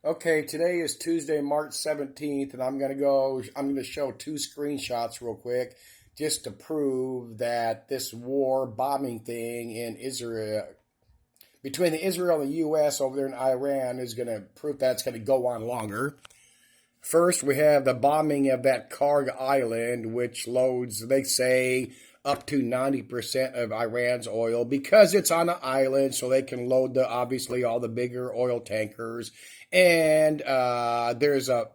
Okay, today is Tuesday, March 17th, and I'm going to show two screenshots real quick just to prove that this war bombing thing in Israel, between the Israel and the U.S. over there in Iran, is going to prove that it's going to go on longer. First, we have the bombing of that Karg Island, which loads, they say, up to 90% of Iran's oil because it's on an island, so they can load obviously all the bigger oil tankers. And there's a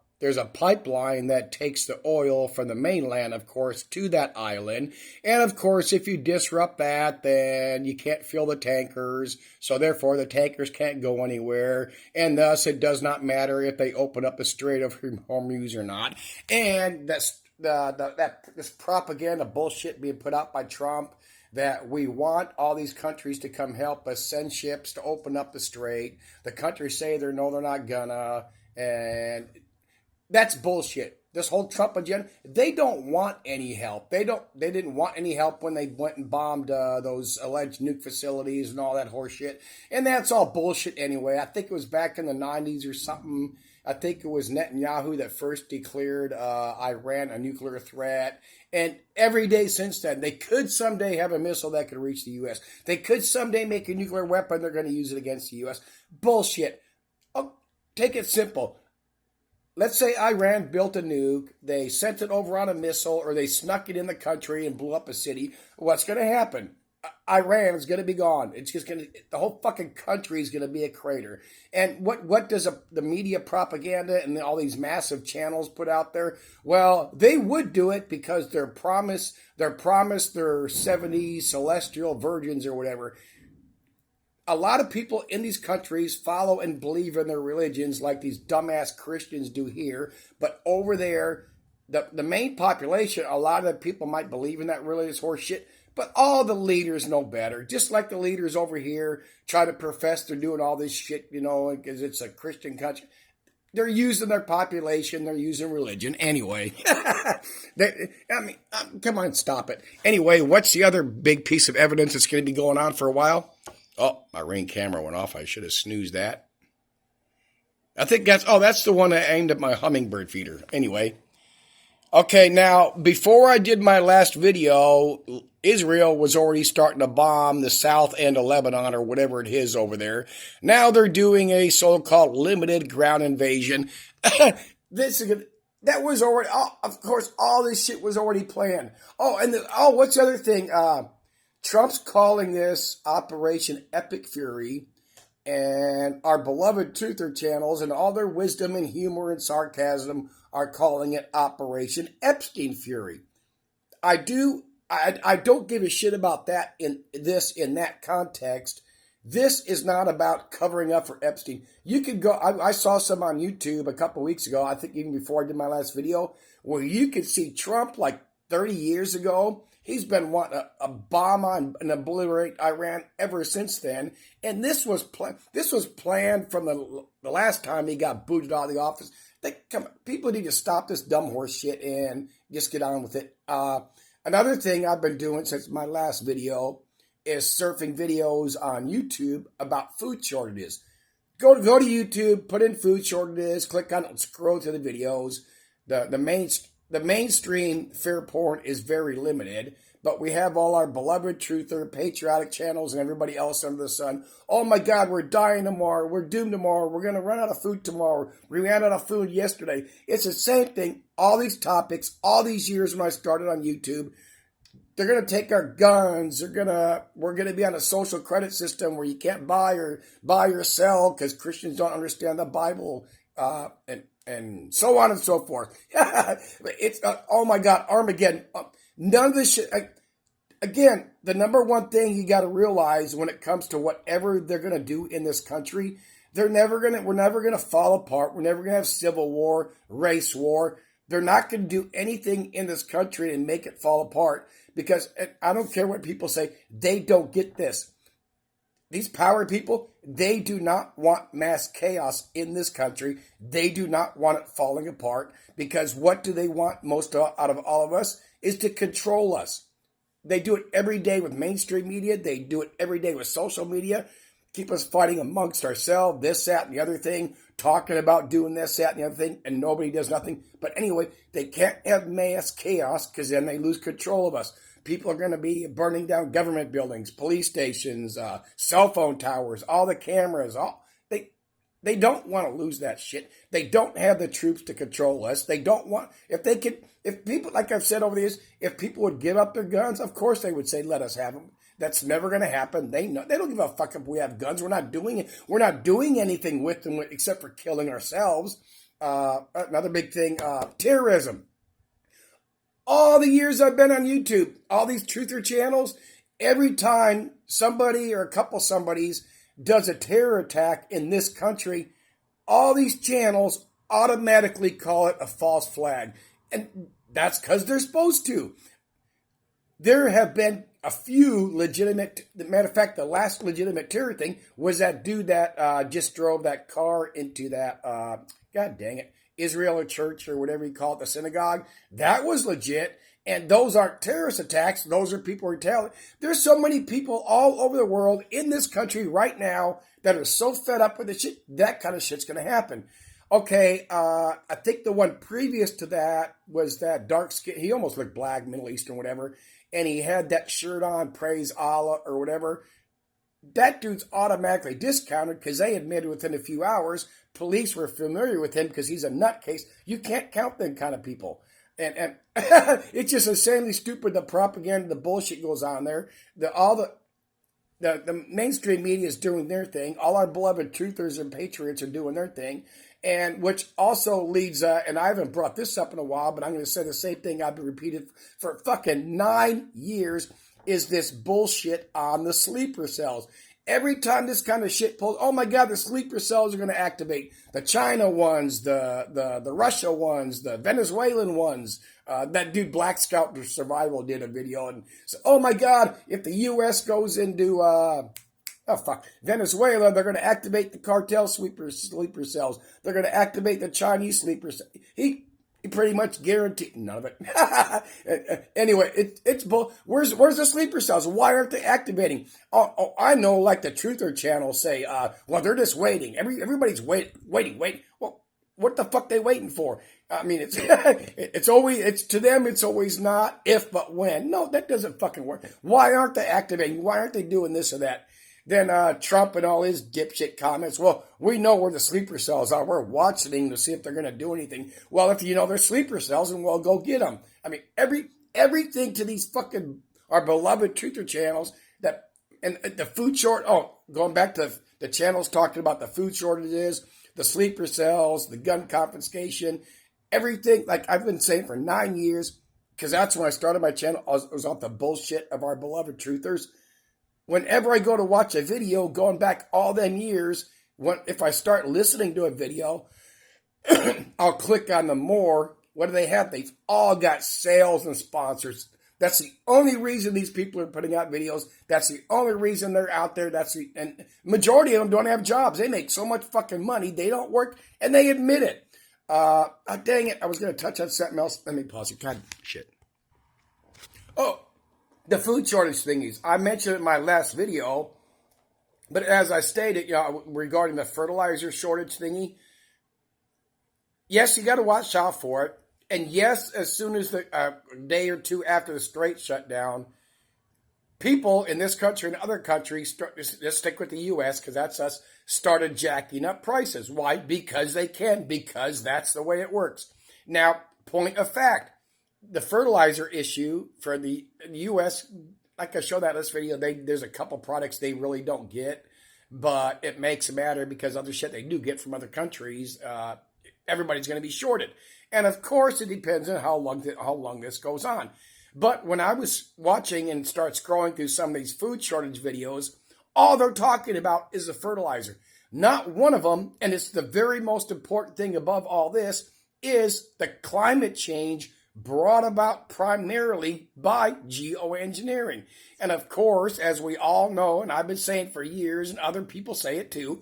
pipeline that takes the oil from the mainland, of course, to that island. And of course, if you disrupt that, then you can't fill the tankers. So therefore, the tankers can't go anywhere. And thus, it does not matter if they open up the Strait of Hormuz or not. And this propaganda bullshit being put out by Trump that we want all these countries to come help us send ships to open up the strait. The countries say they're not gonna, and that's bullshit. This whole Trump agenda, they don't want any help. They didn't want any help when they went and bombed those alleged nuke facilities and all that horse shit. And that's all bullshit anyway. I think it was back in the 90s or something. I think it was Netanyahu that first declared Iran a nuclear threat. And every day since then, they could someday have a missile that could reach the U.S. They could someday make a nuclear weapon. They're going to use it against the U.S. Bullshit. Oh, take it simple. Let's say Iran built a nuke, they sent it over on a missile, or they snuck it in the country and blew up a city. What's going to happen? Iran is going to be gone. It's just going to, the whole fucking country is going to be a crater. And what does the media propaganda and all these massive channels put out there? Well, they would do it because they're promised their 70 celestial virgins or whatever. A lot of people in these countries follow and believe in their religions like these dumbass Christians do here. But over there, the main population, a lot of the people might believe in that religious horse shit. But all the leaders know better. Just like the leaders over here try to profess they're doing all this shit, because it's a Christian country. They're using their population. They're using religion. Anyway, come on, stop it. Anyway, what's the other big piece of evidence that's going to be going on for a while? Oh, my Ring camera went off. I should have snoozed that. I think that's the one that aimed at my hummingbird feeder. Anyway. Okay, now, before I did my last video, Israel was already starting to bomb the south end of Lebanon or whatever it is over there. Now they're doing a so-called limited ground invasion. That was already, of course, all this shit was already planned. What's the other thing? Trump's calling this Operation Epic Fury, and our beloved truther channels and all their wisdom and humor and sarcasm are calling it Operation Epstein Fury. I don't give a shit about that in that context. This is not about covering up for Epstein. You could go, I saw some on YouTube a couple weeks ago, I think even before I did my last video, where you could see Trump like 30 years ago. He's been wanting a bomb on and obliterate Iran ever since then. And this was planned from the last time he got booted out of the office. People need to stop this dumb horse shit and just get on with it. Another thing I've been doing since my last video is surfing videos on YouTube about food shortages. Go to YouTube, put in food shortages, click on it, scroll through the videos. The mainstream fair porn is very limited, but we have all our beloved truther, patriotic channels, and everybody else under the sun. Oh my God, we're dying tomorrow. We're doomed tomorrow. We're going to run out of food tomorrow. We ran out of food yesterday. It's the same thing. All these topics, all these years when I started on YouTube, they're going to take our guns. We're going to be on a social credit system where you can't buy or sell because Christians don't understand the Bible, and so on and so forth. It's, oh my God, Armageddon. None of this shit. Again, the number one thing you got to realize when it comes to whatever they're going to do in this country, we're never going to fall apart. We're never going to have civil war, race war. They're not going to do anything in this country and make it fall apart because I don't care what people say. They don't get this. These power people, they do not want mass chaos in this country. They do not want it falling apart because what do they want most out of all of us is to control us. They do it every day with mainstream media. They do it every day with social media. keep us fighting amongst ourselves, this, that, and the other thing, talking about doing this, that, and the other thing, and nobody does nothing. But anyway, they can't have mass chaos because then they lose control of us. People are going to be burning down government buildings, police stations, cell phone towers, all the cameras. They don't want to lose that shit. They don't have the troops to control us. They don't want, if people, like I've said over the years, if people would give up their guns, of course they would say, let us have them. That's never going to happen. They know, they don't give a fuck if we have guns. We're not doing it. We're not doing anything with them except for killing ourselves. Another big thing, terrorism. All the years I've been on YouTube, all these truther channels, every time somebody or a couple somebodies does a terror attack in this country, all these channels automatically call it a false flag. And that's because they're supposed to. There have been a few legitimate, matter of fact, the last legitimate terror thing was that dude that just drove that car into that, God dang it, Israel church or whatever you call it, the synagogue. That was legit. And those aren't terrorist attacks. Those are people retaliating. There's so many people all over the world in this country right now that are so fed up with the shit. That kind of shit's going to happen. Okay, I think the one previous to that was that dark skin. He almost looked black, Middle Eastern, whatever. And he had that shirt on, praise Allah or whatever. That dude's automatically discounted because they admitted within a few hours, police were familiar with him because he's a nutcase. You can't count them kind of people. And it's just insanely stupid, the propaganda, the bullshit goes on there. The mainstream media is doing their thing. All our beloved truthers and patriots are doing their thing. And which also leads, and I haven't brought this up in a while, but I'm going to say the same thing I've been repeated for fucking 9 years, is this bullshit on the sleeper cells. Every time this kind of shit pulls, oh my God, the sleeper cells are going to activate. The China ones, the Russia ones, the Venezuelan ones. That dude Black Scout Survival did a video and said, oh my God, if the U.S. goes into Venezuela, they're going to activate the cartel sleeper cells. They're going to activate the Chinese sleeper cells. He pretty much guaranteed none of it. Anyway, it's bull. Where's the sleeper cells? Why aren't they activating? Oh, I know, like the Truther channel say, well, they're just waiting. Everybody's waiting. Well, what the fuck they waiting for? I mean, it's to them, it's always not if, but when. No, that doesn't fucking work. Why aren't they activating? Why aren't they doing this or that? Then Trump and all his dipshit comments, well, we know where the sleeper cells are. We're watching to see if they're going to do anything. Well, if you know they're sleeper cells, then we'll go get them. I mean, everything to these fucking, our beloved truther channels, and the food short, going back to the channels talking about the food shortages, the sleeper cells, the gun confiscation, everything, like I've been saying for 9 years, because that's when I started my channel, I was off the bullshit of our beloved truthers. Whenever I go to watch a video, going back all them years, if I start listening to a video, I'll click on the more. What do they have? They've all got sales and sponsors. That's the only reason these people are putting out videos. That's the only reason they're out there. And majority of them don't have jobs. They make so much fucking money. They don't work, and they admit it. Dang it. I was going to touch on something else. Let me pause it. God, shit. Oh. The food shortage thingies. I mentioned it in my last video, but as I stated, regarding the fertilizer shortage thingy, yes, you got to watch out for it. And yes, as soon as the day or two after the Strait shut down, people in this country and other countries, let's stick with the U.S. because that's us, started jacking up prices. Why? Because they can, because that's the way it works. Now, point of fact, the fertilizer issue for the U.S., like I showed that in this video, there's a couple products they really don't get, but it makes it matter because other shit they do get from other countries, everybody's going to be shorted. And of course, it depends on how long this goes on. But when I was watching and start scrolling through some of these food shortage videos, all they're talking about is the fertilizer. Not one of them, and it's the very most important thing above all this, is the climate change brought about primarily by geoengineering. And of course, as we all know, and I've been saying for years, and other people say it too,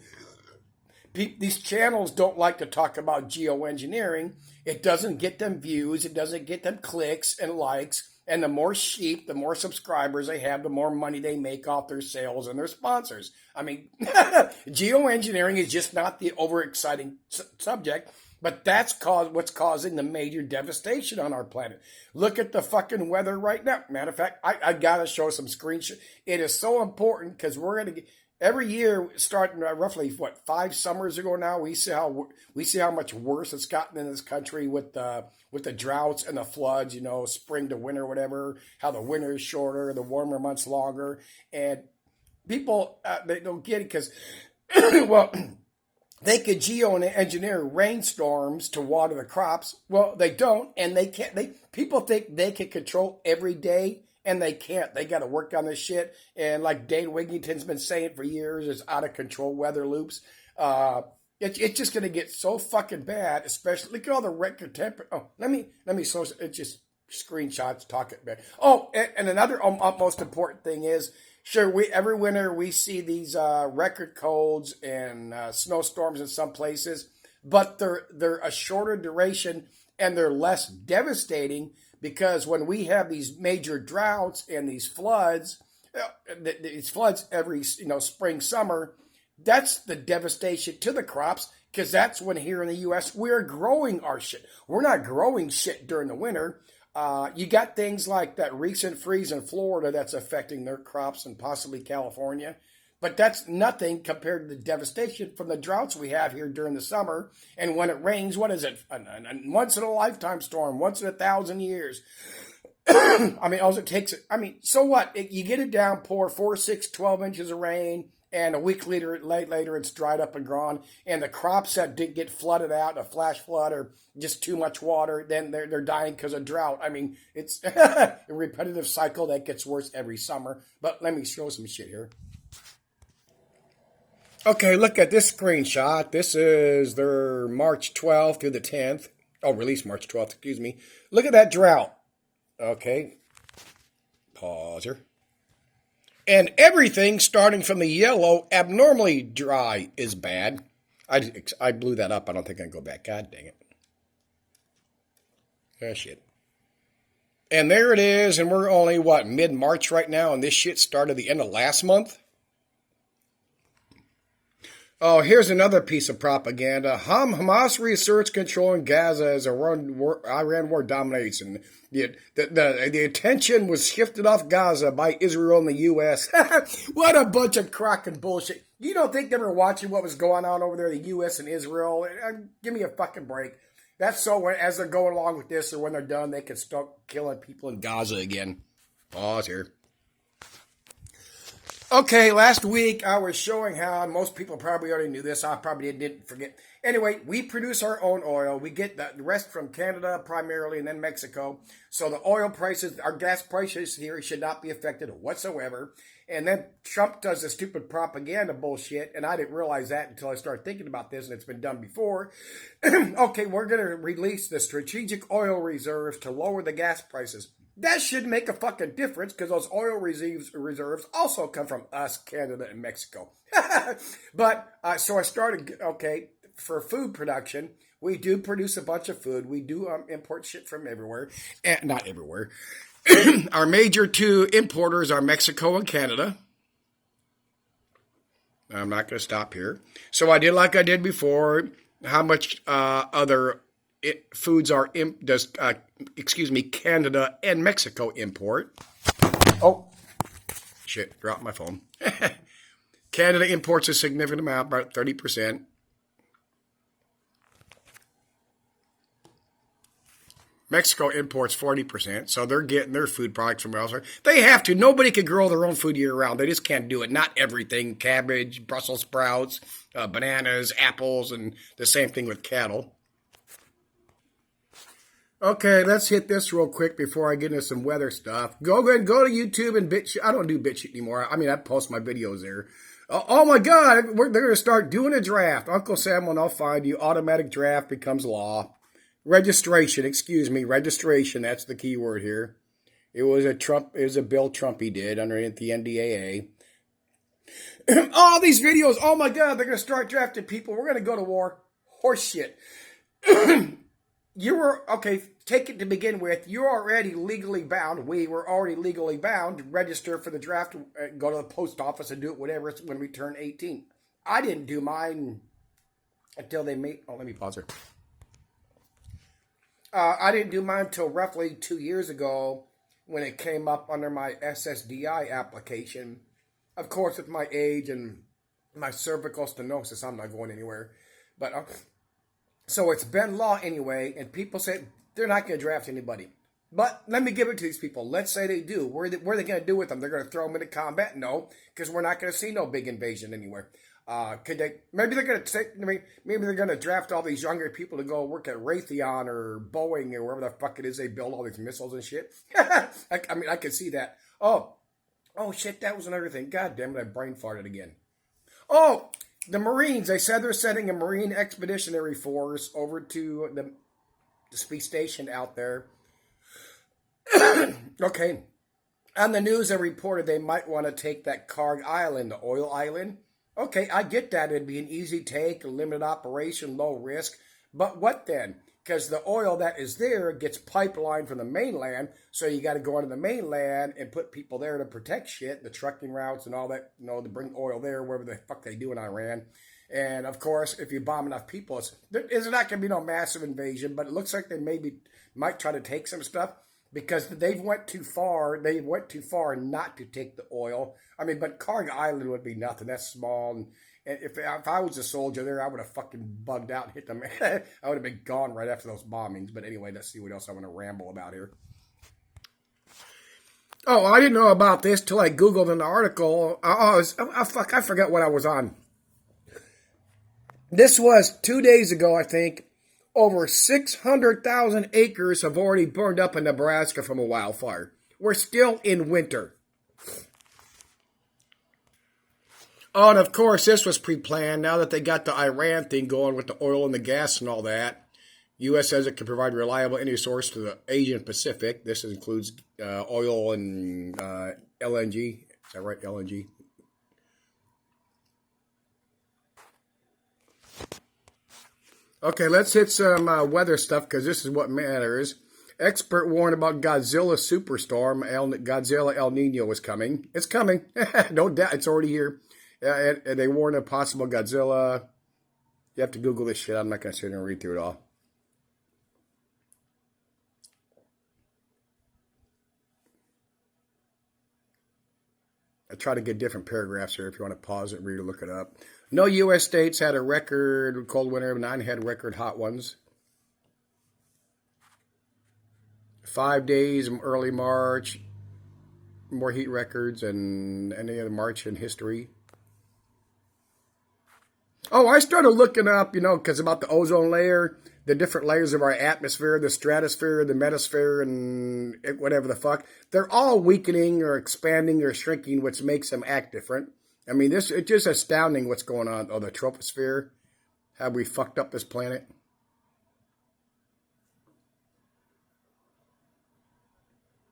these channels don't like to talk about geoengineering. It doesn't get them views. It doesn't get them clicks and likes. And the more sheep, the more subscribers they have, the more money they make off their sales and their sponsors. I mean, geoengineering is just not the overexciting subject, but that's what's causing the major devastation on our planet. Look at the fucking weather right now. Matter of fact, I got to show some screenshots. It is so important because we're going to get... Every year, starting roughly 5 summers ago now, we see how much worse it's gotten in this country with the droughts and the floods. You know, spring to winter, whatever. How the winter is shorter, the warmer months longer, and people they don't get it because, well, they could geoengineer rainstorms to water the crops. Well, they don't, and they can't. People think they can control every day. And they can't. They got to work on this shit. And like Dane Wigington's been saying for years, it's out of control weather loops. It's just going to get so fucking bad. Especially look at all the record temperature. Oh, let me. It's just screenshots. Talk it back. Oh, and another most important thing is, sure, every winter we see these record colds and snowstorms in some places, but they're a shorter duration and they're less devastating. Because when we have these major droughts and these floods every spring, summer, that's the devastation to the crops. Because that's when here in the U.S. we're growing our shit. We're not growing shit during the winter. You got things like that recent freeze in Florida that's affecting their crops and possibly California. But that's nothing compared to the devastation from the droughts we have here during the summer. And when it rains, what is it? A once in a lifetime storm, once in 1,000 years. I mean, all it takes, so what? You get a downpour, 4, 6, 12 inches of rain, and a week later it's dried up and gone. And the crops that did get flooded out, a flash flood or just too much water, then they're dying because of drought. I mean, it's a repetitive cycle that gets worse every summer. But let me show some shit here. Okay, look at this screenshot. This is their March 12th through the 10th. Oh, release March 12th, excuse me. Look at that drought. Okay. Pause here. And everything starting from the yellow, abnormally dry, is bad. I blew that up. I don't think I can go back. God dang it. Oh, shit. And there it is. And we're only, mid-March right now. And this shit started the end of last month. Oh, here's another piece of propaganda. Hamas research controlling Gaza as Iran war dominates. And the attention was shifted off Gaza by Israel and the U.S. What a bunch of crock and bullshit. You don't think they were watching what was going on over there, the U.S. and Israel? Give me a fucking break. That's so as they're going along with this or when they're done, they can start killing people in Gaza again. Pause here. Okay, last week I was showing how, and most people probably already knew this, I probably didn't forget. Anyway, we produce our own oil. We get the rest from Canada primarily and then Mexico. So the oil prices, our gas prices here should not be affected whatsoever. And then Trump does the stupid propaganda bullshit, and I didn't realize that until I started thinking about this, and it's been done before. Okay, we're going to release the strategic oil reserves to lower the gas prices. That should make a fucking difference because those oil reserves also come from us, Canada, and Mexico. But, so I started, okay, for food production, we do produce a bunch of food. We do import shit from everywhere. Not everywhere. Our major 2 importers are Mexico and Canada. I'm not going to stop here. So I did like I did before, how much other foods are Canada and Mexico import. Oh, shit, dropped my phone. Canada imports a significant amount, about 30%. Mexico imports 40%, so they're getting their food products from elsewhere. They have to. Nobody can grow their own food year-round. They just can't do it. Not everything. Cabbage, Brussels sprouts, bananas, apples, and the same thing with cattle. Okay, let's hit this real quick before I get into some weather stuff. Go ahead and go to YouTube and BitChute. I don't do BitChute anymore. I mean, I post my videos there. Oh my God, they're going to start doing a draft. Uncle Sam will now find you. Automatic draft becomes law. Registration, registration. That's the key word here. It was a bill Trumpy did underneath the NDAA. All these videos, oh my God, they're going to start drafting people. We're going to go to war. Horse shit. You were, okay, take it to begin with. You're already legally bound. We were already legally bound to register for the draft, go to the post office and do it, whatever, when we turn 18. I didn't do mine until they made, oh, let me pause here. I didn't do mine until roughly 2 years ago when it came up under my SSDI application. Of course, with my age and my cervical stenosis, I'm not going anywhere. But so it's been law anyway, and people say they're not going to draft anybody. But let me give it to these people. Let's say they do. What are they going to do with them? They're going to throw them into combat? No, because we're not going to see no big invasion anywhere. Could they? Maybe they're going to take. Maybe they're going to draft all these younger people to go work at Raytheon or Boeing or wherever the fuck it is they build all these missiles and shit. I mean, I could see that. Oh shit! That was another thing. God damn it! I brain farted again. Oh, the Marines. They said they're sending a Marine Expeditionary Force over to the space station out there. Okay. On the news, they reported they might want to take that Karg Island, the oil island. Okay, I get that. It'd be an easy take, a limited operation, low risk. But what then? Because the oil that is there gets pipelined from the mainland, so you got to go onto the mainland and put people there to protect shit, the trucking routes and all that, to bring oil there, wherever the fuck they do in Iran. And, of course, if you bomb enough people, there's not going to be no massive invasion, but it looks like they might try to take some stuff because they went too far. They went too far not to take the oil. I mean, but Karg Island would be nothing. That's small. And if I was a soldier there, I would have fucking bugged out and hit them. I would have been gone right after those bombings. But anyway, let's see what else I want to ramble about here. Oh, I didn't know about this till I Googled an article. Fuck, I forgot what I was on. This was 2 days ago, I think. Over 600,000 acres have already burned up in Nebraska from a wildfire. We're still in winter. Oh, and of course, this was pre-planned. Now that they got the Iran thing going with the oil and the gas and all that, U.S. says it can provide reliable energy source to the Asian Pacific. This includes oil and LNG. Is that right, LNG? Okay, let's hit some weather stuff because this is what matters. Expert warned about Godzilla superstorm. Godzilla El Nino is coming. It's coming. No doubt. It's already here. And they warned of possible Godzilla. You have to Google this shit. I'm not going to sit here and read through it all. I try to get different paragraphs here if you want to pause it, read or look it up. No U.S. states had a record cold winter. 9 had record hot ones. 5 days early March. More heat records than any other March in history. Oh, I started looking up, because about the ozone layer, the different layers of our atmosphere, the stratosphere, the metasphere, and whatever the fuck. They're all weakening or expanding or shrinking, which makes them act different. I mean, it's just astounding what's going on. Oh, the troposphere. Have we fucked up this planet?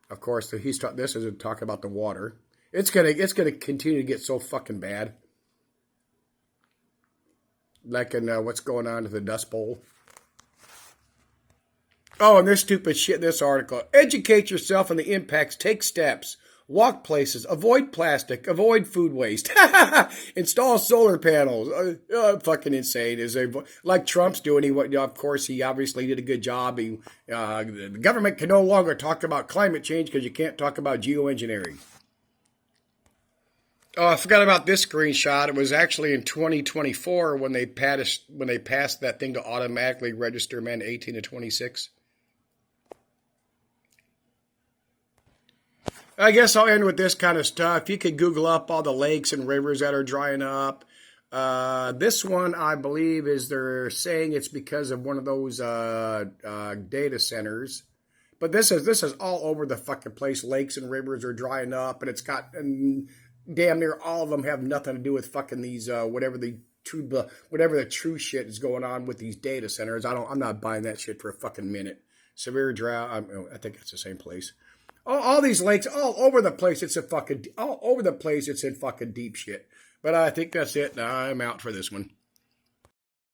Of course, this is talking about the water. It's gonna continue to get so fucking bad. Like in what's going on to the Dust Bowl. Oh, and this stupid shit, this article. Educate yourself on the impacts. Take steps. Walk places. Avoid plastic. Avoid food waste. Install solar panels. Fucking insane. Like Trump's doing. Of course, he obviously did a good job. The government can no longer talk about climate change because you can't talk about geoengineering. Oh, I forgot about this screenshot. It was actually in 2024 when they passed that thing to automatically register men 18 to 26. I guess I'll end with this kind of stuff. You could Google up all the lakes and rivers that are drying up. This one, I believe, they're saying it's because of one of those data centers. But this is all over the fucking place. Lakes and rivers are drying up, and it's got damn near all of them have nothing to do with fucking these whatever the true shit is going on with these data centers. I'm not buying that shit for a fucking minute. Severe drought. I think it's the same place. All these lakes, all over the place. It's in fucking deep shit. But I think that's it. I'm out for this one.